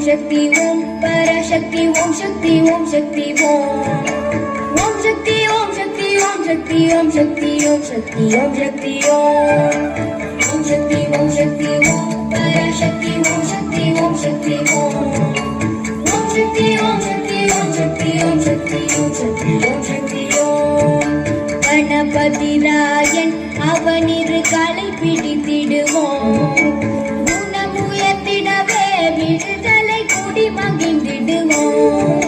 शक्ति ओम पराशक्ति ओम शक्ति ओम शक्ति ओम शक्ति ओम शक्ति ओम शक्ति ओम शक्ति ओम शक्ति ओम शक्ति ओम शक्ति ओम शक्ति ओम पराशक्ति ओम शक्ति ओम शक्ति ओम शक्ति ओम शक्ति ओम शक्ति ओम शक्ति ओम शक्ति ओम शक्ति ओम गणपति रायन அவனிரு காலை பிடித்திடுவோம் குணமுயர்த்திடவே விடுதலை கூடி மகிழ்ந்திடுவோம்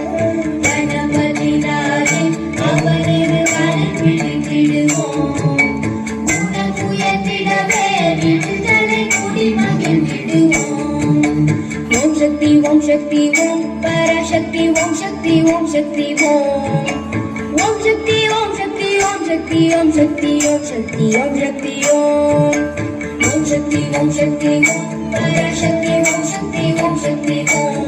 கணபதி ராயன் அவனிரு காலை பிடித்திடுவோம் குணமுயர்த்திடவே விடுதலை கூடி மகிழ்ந்திடுவோம் ஓம் சக்தி ஓம் சக்தி ஓம் பராசக்தி ஓம் சக்தி ஓம் சக்தி ஓம் शक्ति ओम शक्ति ओम शक्ति ओम शक्ति ओम शक्ति ओम शक्ति ओम शक्ति ओम शक्ति ओम पराशक्ति ओम शक्ति ओम शक्ति ओम शक्ति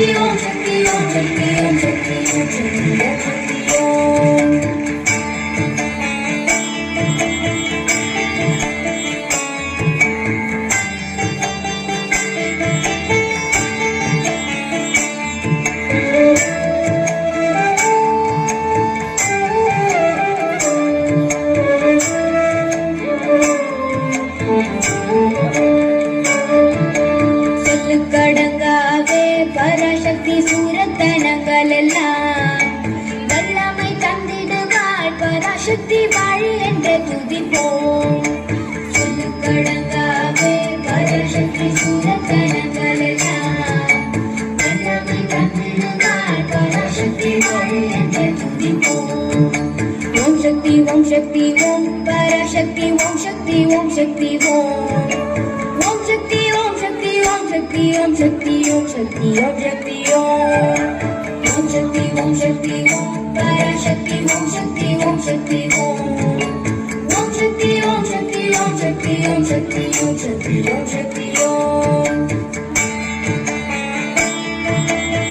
ओम शक्ति ओम शक्ति ओम शक्ति ओम शक्ति ओम शक्ति ओम கடங்காவே பராசக்தி சூரத்தனங்கள் எல்லாம் வல்லமை தந்திடுவாள் பராசக்தி வாழி என்று துதிப்போம் சொல்லு கடங்காவே பராசக்தி சூரத்தனங்கள் எல்லாம் வல்லமை தந்திடுவாள் பராசக்தி வாழி என்று துதிப்போம் ஓம் சக்தி ஓம் சக்தி ஓம் பராசக்தி ஓம் சக்தி ஓம் சக்தி ஓம் शक्ति ओम शक्ति ओम शक्ति ओम शक्ति ओम शक्ति ओम शक्ति ओम शक्ति ओम शक्ति ओम पराशक्ति ओम शक्ति ओम शक्ति ओम